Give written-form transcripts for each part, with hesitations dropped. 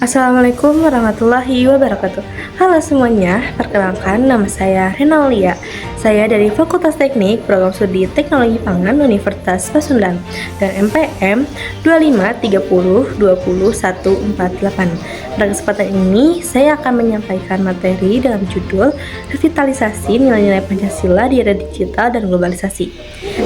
Assalamualaikum warahmatullahi wabarakatuh. Halo semuanya, perkenalkan nama saya Renaulia. Saya dari Fakultas Teknik Program Studi Teknologi Pangan Universitas Pasundan dan MPM 2530200148. Pada kesempatan ini, saya akan menyampaikan materi dalam judul Revitalisasi Nilai-nilai Pancasila di Era Digital dan Globalisasi.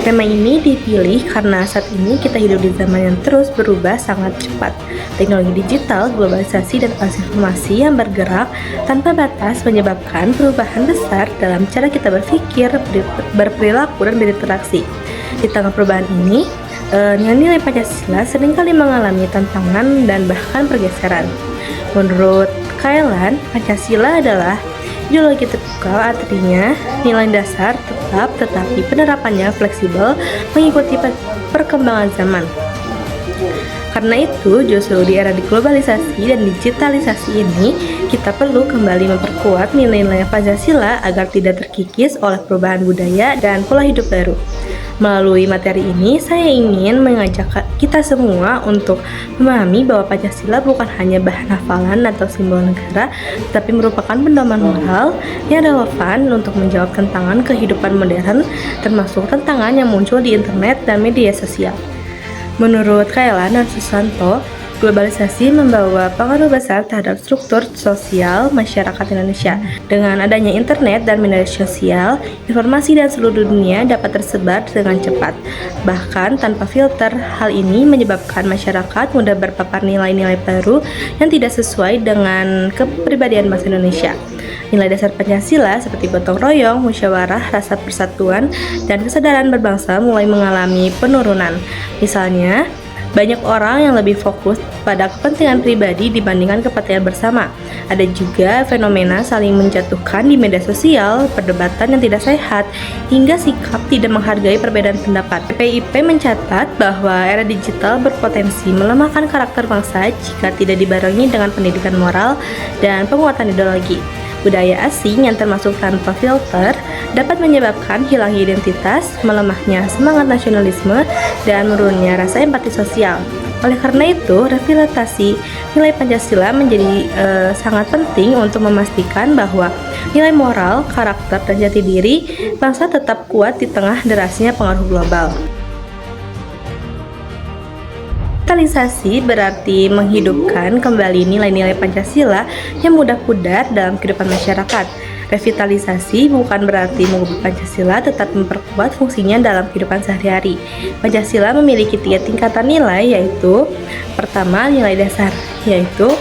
Tema ini dipilih karena saat ini kita hidup di zaman yang terus berubah sangat cepat. Teknologi digital, globalisasi, dan informasi yang bergerak tanpa batas menyebabkan perubahan besar dalam cara kita berpikir, berperilaku, dan berinteraksi. Di tengah perubahan ini, nilai-nilai Pancasila seringkali mengalami tantangan dan bahkan pergeseran. Menurut Kailan, Pancasila adalah ideologi terbuka, artinya nilai dasar tetap tetapi penerapannya fleksibel mengikuti perkembangan zaman. Karena itu, justru di era globalisasi dan digitalisasi ini, kita perlu kembali memperkuat nilai-nilai Pancasila agar tidak terkikis oleh perubahan budaya dan pola hidup baru. Melalui materi ini, saya ingin mengajak kita semua untuk memahami bahwa Pancasila bukan hanya bahan hafalan atau simbol negara, tetapi merupakan pedoman moral yang relevan untuk menjawab tantangan kehidupan modern, termasuk tantangan yang muncul di internet dan media sosial. Menurut Kailan dan Susanto, globalisasi membawa pengaruh besar terhadap struktur sosial masyarakat Indonesia. Dengan adanya internet dan media sosial, informasi dan seluruh dunia dapat tersebar dengan cepat, bahkan tanpa filter. Hal ini menyebabkan masyarakat mudah berpapar nilai-nilai baru yang tidak sesuai dengan kepribadian bangsa Indonesia. Nilai dasar Pancasila seperti gotong royong, musyawarah, rasa persatuan, dan kesadaran berbangsa mulai mengalami penurunan. Misalnya, banyak orang yang lebih fokus pada kepentingan pribadi dibandingkan kepentingan bersama. Ada juga fenomena saling menjatuhkan di media sosial, perdebatan yang tidak sehat, hingga sikap tidak menghargai perbedaan pendapat. PIP mencatat bahwa era digital berpotensi melemahkan karakter bangsa jika tidak dibarengi dengan pendidikan moral dan penguatan ideologi. Budaya asing yang termasuk tanpa filter dapat menyebabkan hilangnya identitas, melemahnya semangat nasionalisme, dan menurunnya rasa empati sosial. Oleh karena itu, revitalisasi nilai Pancasila menjadi sangat penting untuk memastikan bahwa nilai moral, karakter, dan jati diri bangsa tetap kuat di tengah derasnya pengaruh global. Revitalisasi berarti menghidupkan kembali nilai-nilai Pancasila yang mudah pudar dalam kehidupan masyarakat. Revitalisasi bukan berarti mengubah Pancasila, tetapi memperkuat fungsinya dalam kehidupan sehari-hari. Pancasila memiliki 3 tingkatan nilai, yaitu pertama, nilai dasar, yaitu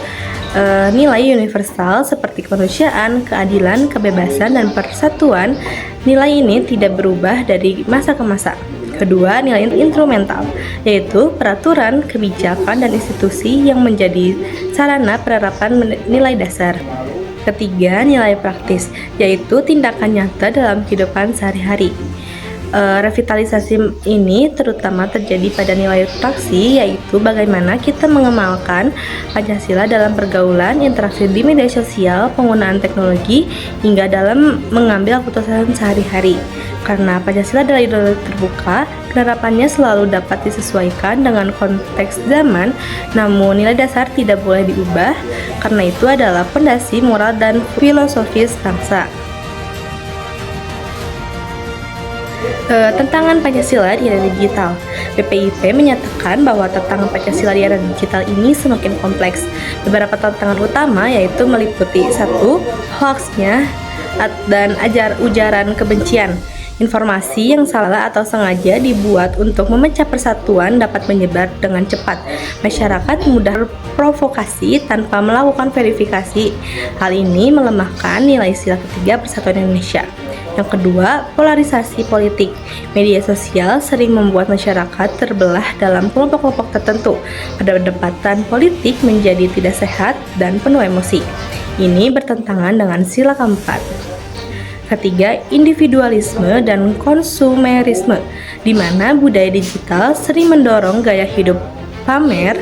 nilai universal seperti kemanusiaan, keadilan, kebebasan, dan persatuan. Nilai ini tidak berubah dari masa ke masa. Kedua, nilai instrumental, yaitu peraturan, kebijakan, dan institusi yang menjadi sarana penerapan nilai dasar. Ketiga, nilai praktis, yaitu tindakan nyata dalam kehidupan sehari-hari. Revitalisasi ini terutama terjadi pada nilai praksi, yaitu bagaimana kita mengamalkan Pancasila dalam pergaulan, interaksi di media sosial, penggunaan teknologi, hingga dalam mengambil keputusan sehari-hari. Karena Pancasila adalah ideologi terbuka, penerapannya selalu dapat disesuaikan dengan konteks zaman, namun nilai dasar tidak boleh diubah, karena itu adalah fondasi moral dan filosofis bangsa. Tantangan Pancasila di era digital. BPIP menyatakan bahwa tantangan Pancasila di era digital ini semakin kompleks. Beberapa tantangan utama yaitu meliputi 1. Hoaxnya dan ujaran kebencian. Informasi yang salah atau sengaja dibuat untuk memecah persatuan dapat menyebar dengan cepat. Masyarakat mudah terprovokasi tanpa melakukan verifikasi. Hal ini melemahkan nilai sila ketiga persatuan Indonesia. Yang kedua, polarisasi politik. Media sosial sering membuat masyarakat terbelah dalam kelompok-kelompok tertentu. Perdebatan politik menjadi tidak sehat dan penuh emosi. Ini bertentangan dengan sila keempat. Ketiga, individualisme dan konsumerisme, di mana budaya digital sering mendorong gaya hidup pamer,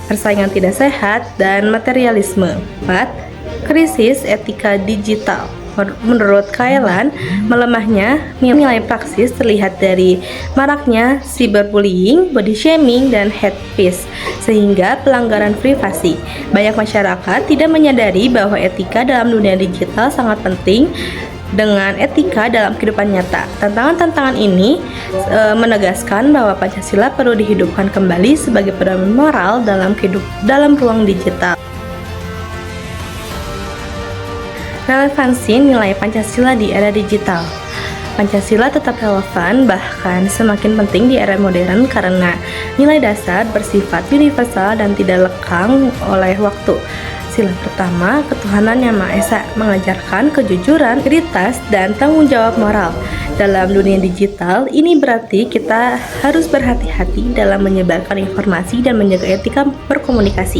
persaingan tidak sehat, dan materialisme. 4. Krisis etika digital. Menurut Kaelan, melemahnya nilai praksis terlihat dari maraknya cyberbullying, body shaming, dan hate speech, sehingga pelanggaran privasi. Banyak masyarakat tidak menyadari bahwa etika dalam dunia digital sangat penting dengan etika dalam kehidupan nyata. Tantangan-tantangan ini menegaskan bahwa Pancasila perlu dihidupkan kembali sebagai pedoman moral dalam ruang digital. Relevansi nilai Pancasila di era digital. Pancasila tetap relevan, bahkan semakin penting di era modern karena nilai dasar bersifat universal dan tidak lekang oleh waktu. Sila pertama, ketuhanan yang Maha Esa, mengajarkan kejujuran, integritas, dan tanggung jawab moral. Dalam dunia digital, ini berarti kita harus berhati-hati dalam menyebarkan informasi dan menjaga etika berkomunikasi.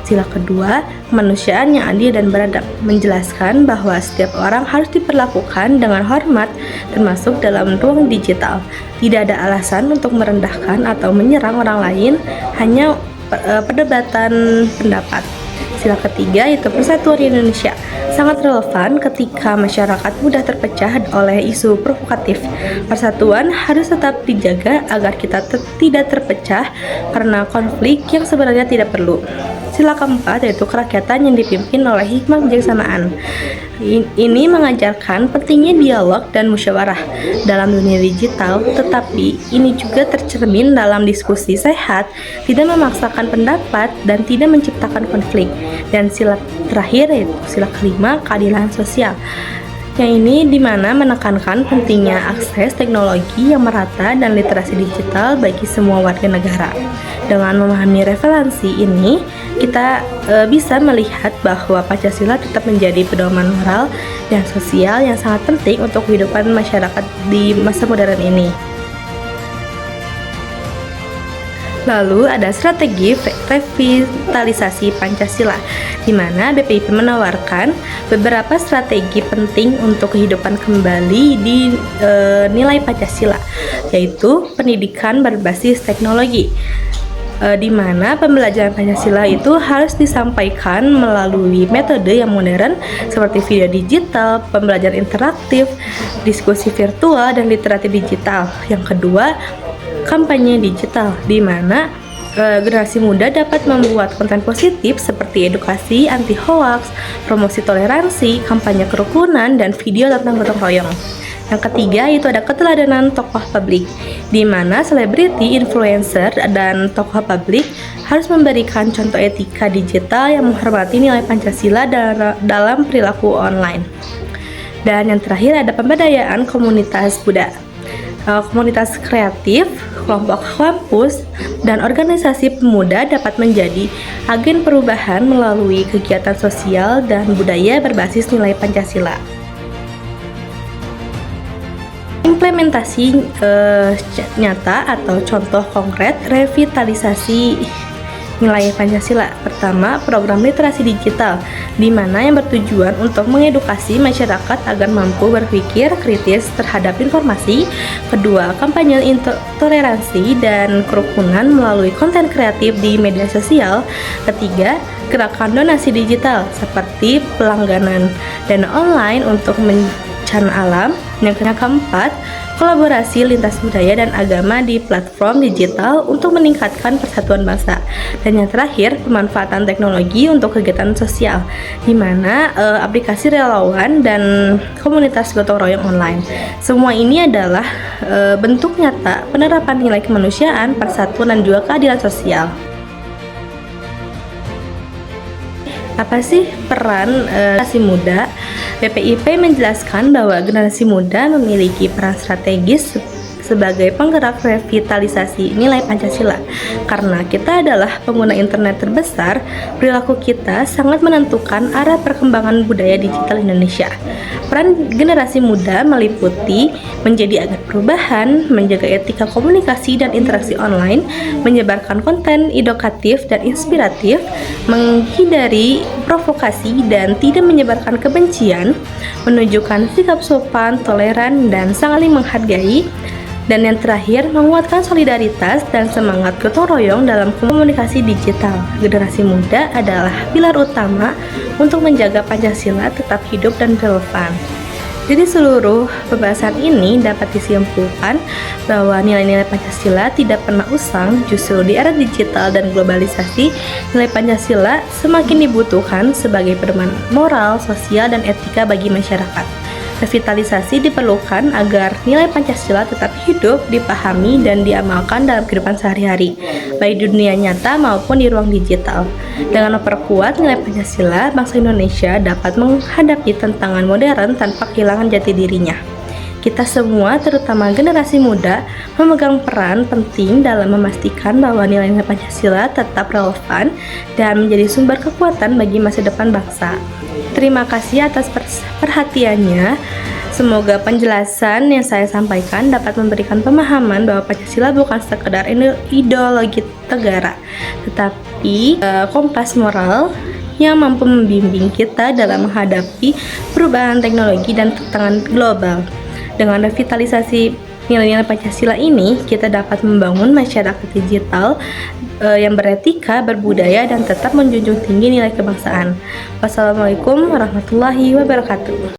Sila kedua, kemanusiaan yang adil dan beradab, menjelaskan bahwa setiap orang harus diperlakukan dengan hormat, termasuk dalam ruang digital. Tidak ada alasan untuk merendahkan atau menyerang orang lain, hanya perdebatan pendapat. Sila ketiga yaitu persatuan Indonesia, sangat relevan ketika masyarakat mudah terpecah oleh isu provokatif. Persatuan harus tetap dijaga agar kita tidak terpecah karena konflik yang sebenarnya tidak perlu. Sila keempat yaitu kerakyatan yang dipimpin oleh hikmah kebijaksanaan. Ini mengajarkan pentingnya dialog dan musyawarah dalam dunia digital, tetapi ini juga tercermin dalam diskusi sehat, tidak memaksakan pendapat, dan tidak menciptakan konflik. Dan sila terakhir yaitu sila kelima, keadilan sosial. Yang ini dimana menekankan pentingnya akses teknologi yang merata dan literasi digital bagi semua warga negara. Dengan memahami referensi ini, kita bisa melihat bahwa Pancasila tetap menjadi pedoman moral dan sosial yang sangat penting untuk kehidupan masyarakat di masa modern ini. Lalu ada strategi revitalisasi Pancasila, di mana BPIP menawarkan beberapa strategi penting untuk kehidupan kembali di nilai Pancasila, yaitu pendidikan berbasis teknologi, di mana pembelajaran Pancasila itu harus disampaikan melalui metode yang modern seperti video digital, pembelajaran interaktif, diskusi virtual, dan literasi digital. Yang kedua, kampanye digital, di mana generasi muda dapat membuat konten positif seperti edukasi anti hoax, promosi toleransi, kampanye kerukunan, dan video tentang gotong royong. Yang ketiga itu ada keteladanan tokoh publik, di mana selebriti, influencer, dan tokoh publik harus memberikan contoh etika digital yang menghormati nilai Pancasila dalam perilaku online. Dan yang terakhir ada pemberdayaan komunitas Buddha. Komunitas kreatif, kelompok kampus, dan organisasi pemuda dapat menjadi agen perubahan melalui kegiatan sosial dan budaya berbasis nilai Pancasila. Implementasi nyata atau contoh konkret revitalisasi nilai Pancasila. Pertama, program literasi digital, di mana yang bertujuan untuk mengedukasi masyarakat agar mampu berpikir kritis terhadap informasi. Kedua, kampanye toleransi dan kerukunan melalui konten kreatif di media sosial. Ketiga, gerakan donasi digital seperti pelangganan dana online untuk bencana alam. Yang keempat, kolaborasi lintas budaya dan agama di platform digital untuk meningkatkan persatuan bangsa. Dan yang terakhir, pemanfaatan teknologi untuk kegiatan sosial, di mana aplikasi relawan dan komunitas gotong royong online. Semua ini adalah bentuk nyata penerapan nilai kemanusiaan, persatuan, dan juga keadilan sosial. Apa sih peran generasi muda? BPIP menjelaskan bahwa generasi muda memiliki peran strategis sebagai penggerak revitalisasi nilai Pancasila. Karena kita adalah pengguna internet terbesar, perilaku kita sangat menentukan arah perkembangan budaya digital Indonesia. Peran generasi muda meliputi menjadi agen perubahan, menjaga etika komunikasi dan interaksi online, menyebarkan konten edukatif dan inspiratif, menghindari provokasi dan tidak menyebarkan kebencian, menunjukkan sikap sopan, toleran, dan saling menghargai. Dan yang terakhir, menguatkan solidaritas dan semangat gotong royong dalam komunikasi digital. Generasi muda adalah pilar utama untuk menjaga Pancasila tetap hidup dan relevan. Dari seluruh pembahasan ini dapat disimpulkan bahwa nilai-nilai Pancasila tidak pernah usang. Justru di era digital dan globalisasi, nilai Pancasila semakin dibutuhkan sebagai pedoman moral, sosial, dan etika bagi masyarakat. Revitalisasi diperlukan agar nilai Pancasila tetap hidup, dipahami, dan diamalkan dalam kehidupan sehari-hari, baik di dunia nyata maupun di ruang digital. Dengan memperkuat nilai Pancasila, bangsa Indonesia dapat menghadapi tantangan modern tanpa kehilangan jati dirinya. Kita semua, terutama generasi muda, memegang peran penting dalam memastikan bahwa nilai-nilai Pancasila tetap relevan dan menjadi sumber kekuatan bagi masa depan bangsa. Terima kasih atas perhatiannya. Semoga penjelasan yang saya sampaikan dapat memberikan pemahaman bahwa Pancasila bukan sekedar ideologi negara, tetapi kompas moral yang mampu membimbing kita dalam menghadapi perubahan teknologi dan tantangan global. Dengan revitalisasi nilai-nilai Pancasila ini, kita dapat membangun masyarakat digital yang beretika, berbudaya, dan tetap menjunjung tinggi nilai kebangsaan. Wassalamualaikum warahmatullahi wabarakatuh.